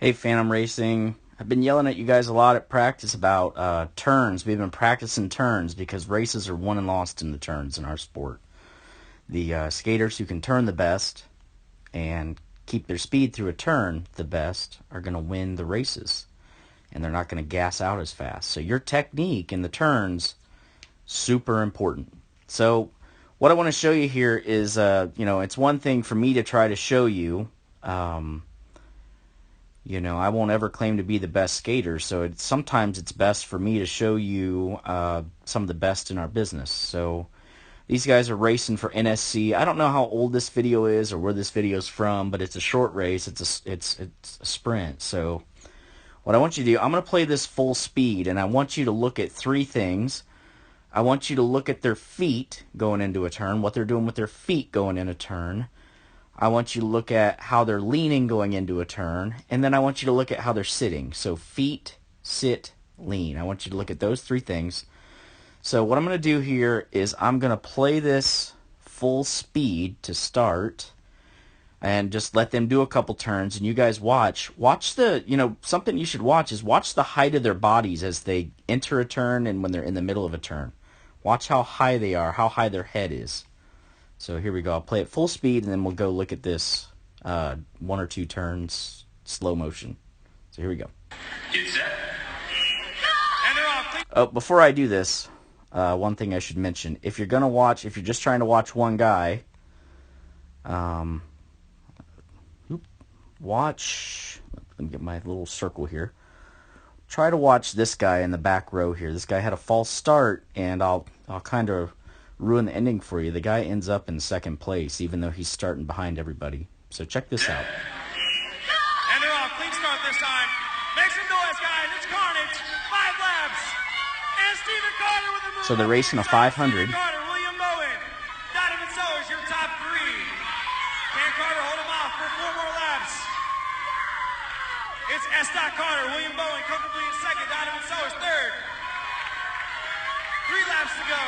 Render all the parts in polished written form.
Hey, Phantom Racing. I've been yelling at you guys a lot at practice about turns. We've been practicing turns because races are won and lost in the turns in our sport. The skaters who can turn the best and keep their speed through a turn the best are going to win the races. And they're not going to gas out as fast. So your technique in the turns, super important. So what I want to show you here is, it's one thing for me to try to show you. I won't ever claim to be the best skater, so sometimes it's best for me to show you some of the best in our business. So these guys are racing for NSC. I don't know how old this video is or where this video is from, but it's a short race. It's a sprint. So what I want you to do, I'm going to play this full speed, and I want you to look at three things. I want you to look at their feet going into a turn, what they're doing with their feet going in a turn. I want you to look at how they're leaning going into a turn, and then I want you to look at how they're sitting. So feet, sit, lean. I want you to look at those three things. So what I'm going to do here is I'm going to play this full speed to start and just let them do a couple turns, and you guys watch something you should watch is watch the height of their bodies as they enter a turn and when they're in the middle of a turn. Watch how high they are, how high their head is. So here we go. I'll play it full speed, and then we'll go look at this one or two turns, slow motion. So here we go. Get set. And they're off. Oh, before I do this, one thing I should mention. If you're just trying to watch one guy, let me get my little circle here. Try to watch this guy in the back row here. This guy had a false start, and I'll kind of ruin the ending for you. The guy ends up in second place, even though he's starting behind everybody. So check this out. And they're off. Clean start this time. Make some noise, guys. It's carnage. 5 laps. And Stephen Carter with a move. So they're racing a 500. Stephen Carter, William Bowen, Donovan Sowers, your top 3. Can Carter hold him off for 4 more laps? It's S. Carter, William Bowen comfortably in second. Donovan Sowers third. 3 laps to go.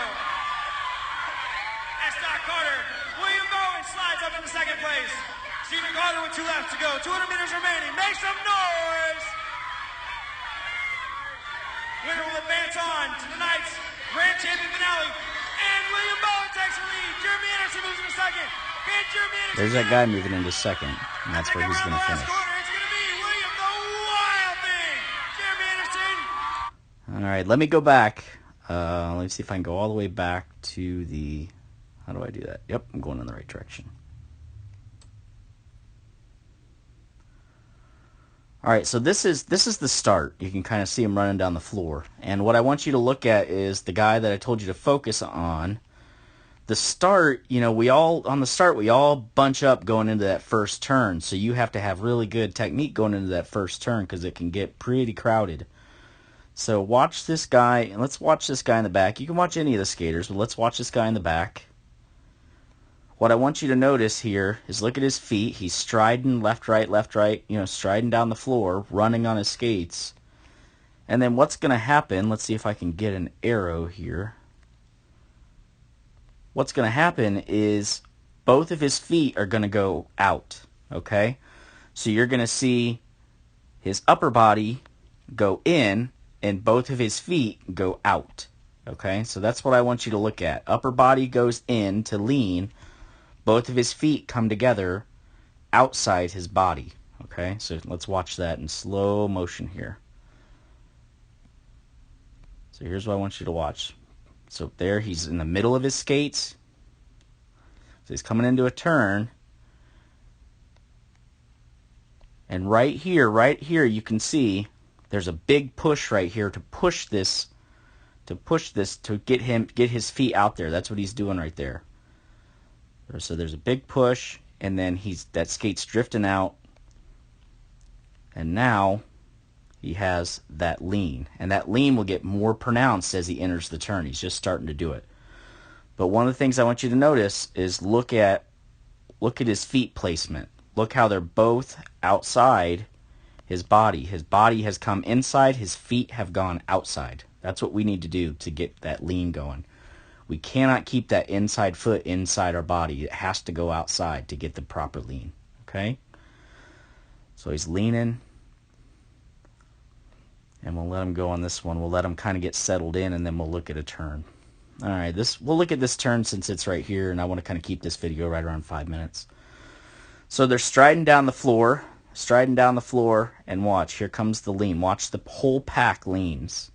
S. Carter, William Bowen slides up into second place. Stephen Carter with 2 laps to go. 200 meters remaining. Make some noise! Winner will advance on to tonight's Grand Champion finale. And William Bowen takes the lead. Jeremy Anderson moves into second. And Jeremy Anderson. There's that guy moving into second, and that's where he's going to finish. It's going to be William the Wild Thing. Jeremy Anderson. All right, let me go back. Let me see if I can go all the way back to the... How do I do that? Yep, I'm going in the right direction. All right, so this is the start. You can kind of see him running down the floor. And what I want you to look at is the guy that I told you to focus on. The start, we all bunch up going into that first turn. So you have to have really good technique going into that first turn because it can get pretty crowded. So watch this guy, and let's watch this guy in the back. You can watch any of the skaters, but let's watch this guy in the back. What I want you to notice here is look at his feet. He's striding left, right, striding down the floor, running on his skates. And then what's going to happen, let's see if I can get an arrow here. What's going to happen is both of his feet are going to go out, okay? So you're going to see his upper body go in and both of his feet go out, okay? So that's what I want you to look at. Upper body goes in to lean. Both of his feet come together outside his body. Okay, so let's watch that in slow motion here. So here's what I want you to watch. So there, he's in the middle of his skates. So he's coming into a turn. And right here, you can see there's a big push right here to push this, to get his feet out there. That's what he's doing right there. So there's a big push, and then that skate's drifting out, and now he has that lean. And that lean will get more pronounced as he enters the turn. He's just starting to do it. But one of the things I want you to notice is look at his feet placement. Look how they're both outside his body. His body has come inside, his feet have gone outside. That's what we need to do to get that lean going. We cannot keep that inside foot inside our body. It has to go outside to get the proper lean. Okay? So he's leaning. And we'll let them go on this one. We'll let them kind of get settled in, and then we'll look at a turn. All right, we'll look at this turn since it's right here, and I want to kind of keep this video right around 5 minutes. So they're striding down the floor, and watch. Here comes the lean. Watch the whole pack leans.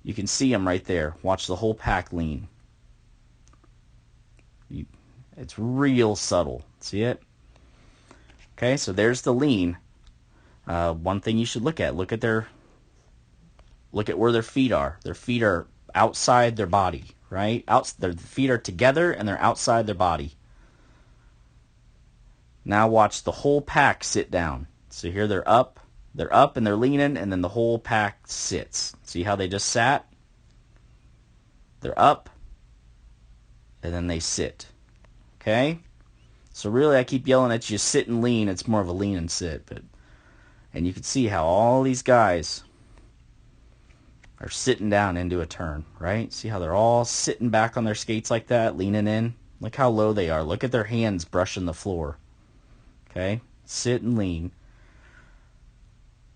You can see them right there. Watch the whole pack lean. It's real subtle. See it? Okay, so there's the lean. One thing you should look at where their feet are. Their feet are outside their body, right? Their feet are together and they're outside their body. Now watch the whole pack sit down. So here they're up and they're leaning, and then the whole pack sits. See how they just sat? They're up and then they sit. Okay? So really I keep yelling at you, sit and lean. It's more of a lean and sit, and you can see how all these guys are sitting down into a turn, right? See how they're all sitting back on their skates like that, leaning in? Look how low they are. Look at their hands brushing the floor. Okay? Sit and lean.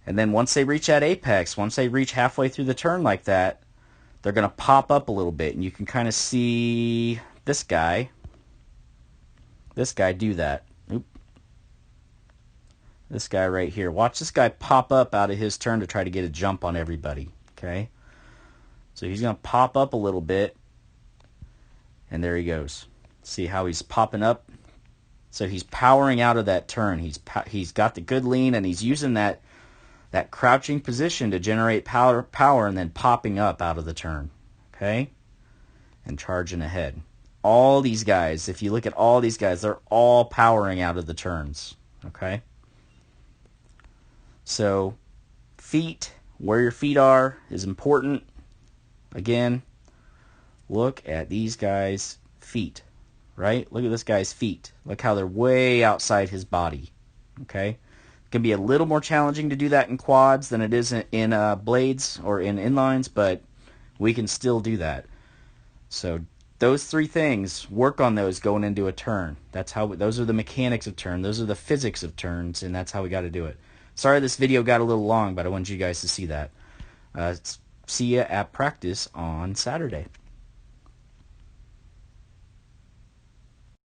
And then once they reach that apex, once they reach halfway through the turn like that, they're going to pop up a little bit. And you can kind of see this guy do that. Oop. This guy right here. Watch this guy pop up out of his turn to try to get a jump on everybody. Okay? So he's going to pop up a little bit. And there he goes. See how he's popping up? So he's powering out of that turn. He's got the good lean, and he's using that crouching position to generate power and then popping up out of the turn. Okay? And charging ahead. All these guys, if you look at all these guys, they're all powering out of the turns. Okay? So feet, where your feet are is important. Again, look at these guys' feet. Right? Look at this guy's feet. Look how they're way outside his body. Okay? It can be a little more challenging to do that in quads than it is in blades or in inlines, but we can still do that. So those three things, work on those going into a turn. Those are the mechanics of turn. Those are the physics of turns, and that's how we got to do it. Sorry this video got a little long, but I wanted you guys to see that. See you at practice on Saturday.